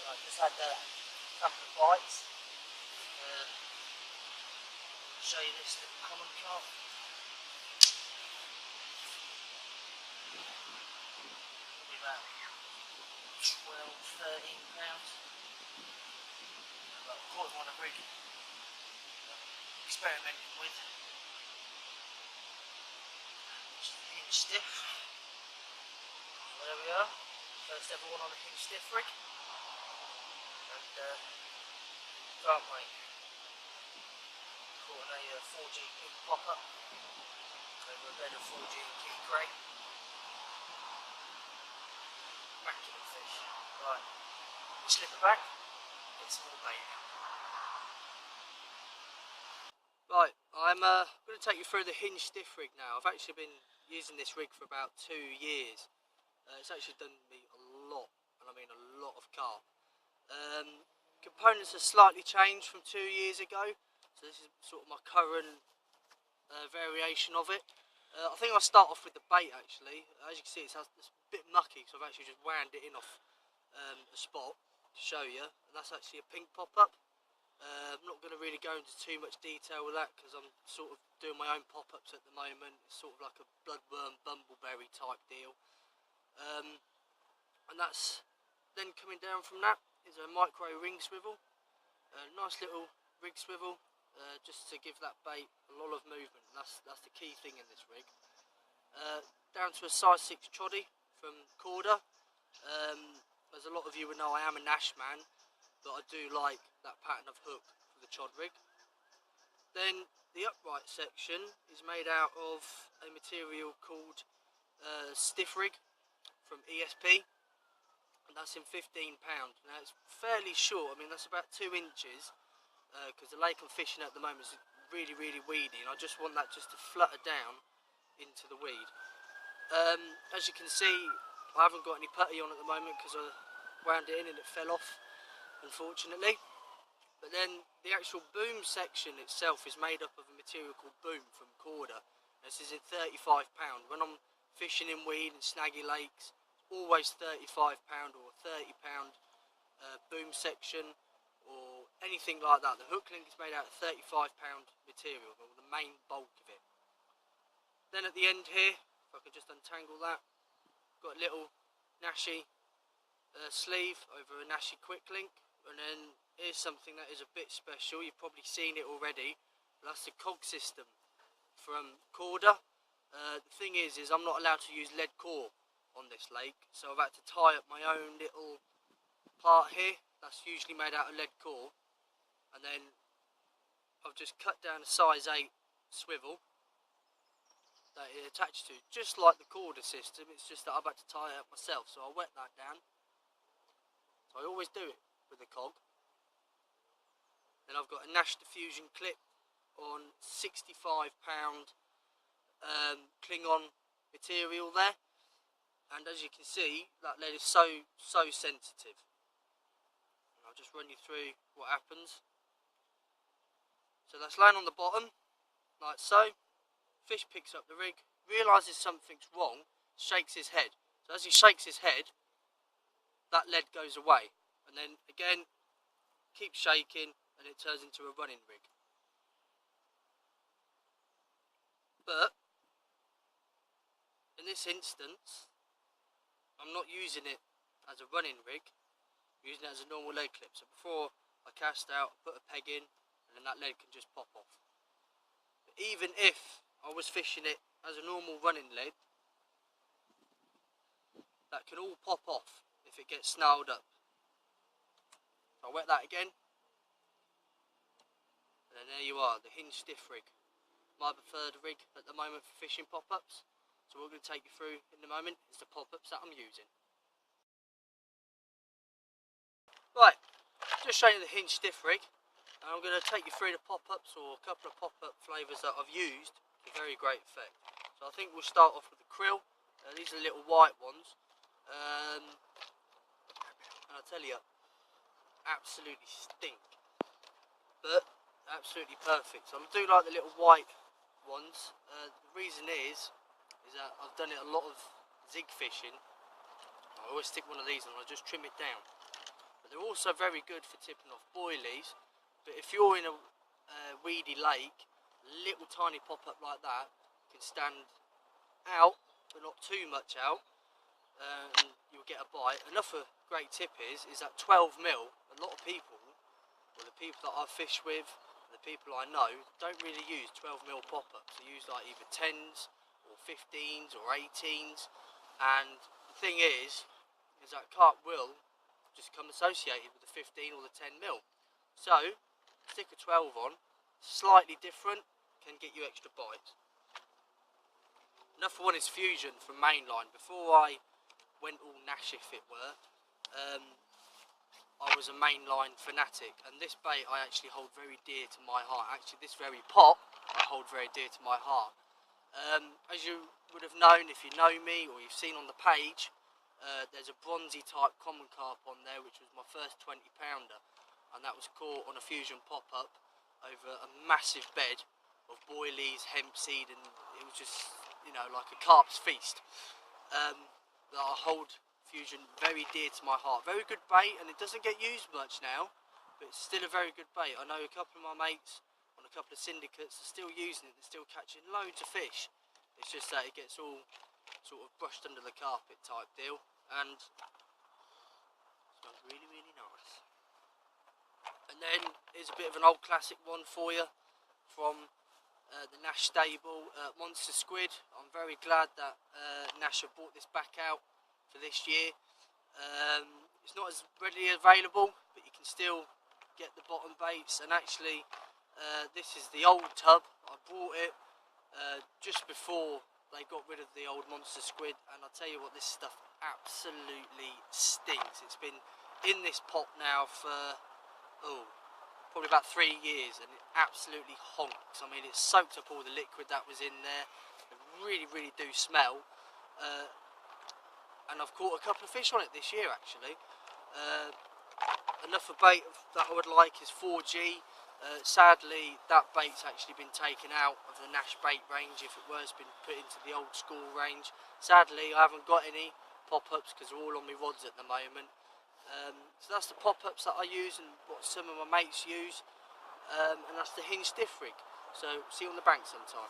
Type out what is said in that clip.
I just had a couple of bites. Show you this little common carp. Probably about 12, 13 pounds. I caught him on a rig. Experimenting with. Just a hingestiff. So there we are. First ever one on a hingestiff rig. And can't wait. Caught a 4G pink pop-up over a bed of 4G key grey. Immaculate fish. Right, we slip it back, get some more bait. Right, I'm going to take you through the hingestiff rig now. I've actually been using this rig for about 2 years. It's actually done me a lot, and I mean a lot of carp. Components have slightly changed from 2 years ago. So this is sort of my current variation of it. I think I'll start off with the bait actually. As you can see, it's a bit mucky, so I've actually just wound it in off a spot to show you. And that's actually a pink pop-up. I'm not going to really go into too much detail with that because I'm sort of doing my own pop-ups at the moment. It's sort of like a bloodworm, bumbleberry type deal. And that's then coming down from that is a micro ring swivel. A nice little rig swivel. Just to give that bait a lot of movement, and that's the key thing in this rig. Down to a size 6 troddy from Corda. As a lot of you would know, I am a Nash man, but I do like that pattern of hook for the chod rig. Then the upright section is made out of a material called stiff rig from ESP, and that's in £15. Now it's fairly short. I mean, that's about 2 inches. Because the lake I'm fishing at the moment is really weedy, and I just want that just to flutter down into the weed. As you can see, I haven't got any putty on at the moment because I wound it in and it fell off, unfortunately. But then the actual boom section itself is made up of a material called boom from Corda. This is in £35. When I'm fishing in weed and snaggy lakes, always £35 or £30 boom section, or anything like that. The hook link is made out of £35 material, or the main bulk of it. Then at the end here, if I could just untangle that, got a little Nashi sleeve over a Nashi quick link, and then here's something that is a bit special. You've probably seen it already, but that's the cog system from Corda. The thing is I'm not allowed to use lead core on this lake, so I've had to tie up my own little part here. That's usually made out of lead core, and then I've just cut down a size 8 swivel that it attached to, just like the Corda system. It's just that I've had to tie it up myself, so I'll wet that down. So I always do it with the cog. Then I've got a Nash diffusion clip on £65 Klingon material there, and as you can see, that lead is so sensitive. I'll just run you through what happens. So that's laying on the bottom, like so. Fish picks up the rig, realises something's wrong, shakes his head. So as he shakes his head, that lead goes away. And then again, keeps shaking, and it turns into a running rig. But in this instance, I'm not using it as a running rig. Using it as a normal lead clip. So before I cast out, I put a peg in, and then that lead can just pop off. But even if I was fishing it as a normal running lead, that can all pop off if it gets snarled up. So I'll wet that again, and then there you are, the hingestiff rig. My preferred rig at the moment for fishing pop-ups. So what we're going to take you through in a moment is the pop-ups that I'm using. Right, just showing you the hingestiff rig, and I'm going to take you through the pop-ups, or a couple of pop-up flavours that I've used to very great effect. So I think we'll start off with the krill. These are little white ones, and I'll tell you, absolutely stink, but absolutely perfect. So I do like the little white ones. The reason is that I've done it a lot of zig fishing. I always stick one of these and I just trim it down. but they're also very good for tipping off boilies. But if you're in a weedy lake, a little tiny pop-up like that can stand out, but not too much out, and you'll get a bite. Another great tip is that 12mm, a lot of people, or the people that I fish with, the people I know, don't really use 12mm pop-ups. They use like either 10s or 15s or 18s, and the thing is that carp will just come associated with the 15 or the 10mm. So stick a 12 on, slightly different, can get you extra bites. Another one is Fusion from Mainline. Before I went all nash, if it were, I was a Mainline fanatic, and this bait I actually hold very dear to my heart. Actually, this very pot I hold very dear to my heart. As you would have known if you know me or you've seen on the page, there's a bronzy type common carp on there, which was my first 20-pounder, and that was caught on a Fusion pop-up over a massive bed of boilies, hemp seed, and it was just, you know, like a carp's feast. That I hold Fusion very dear to my heart. Very good bait, and it doesn't get used much now, but it's still a very good bait. I know a couple of my mates on a couple of syndicates are still using it, they're still catching loads of fish. It's just that it gets all sort of brushed under the carpet type deal, and it smells really, really nice. And then here's a bit of an old classic one for you from the Nash stable, Monster Squid. I'm very glad that Nash have brought this back out for this year. It's not as readily available, but you can still get the bottom baits, and actually this is the old tub. I bought it just before they got rid of the old Monster Squid, and I'll tell you what, this stuff absolutely stinks. It's been in this pot now for probably about 3 years, and it absolutely honks. I mean, it soaked up all the liquid that was in there. They really, really do smell. And I've caught a couple of fish on it this year, actually. Another bait that I would like is 4G. Sadly, that bait's actually been taken out of the Nash bait range. If it was, been put into the old school range. Sadly, I haven't got any pop-ups because they're all on my rods at the moment. So that's the pop-ups that I use and what some of my mates use, and that's the hingestiff rig. So see you on the bank sometime.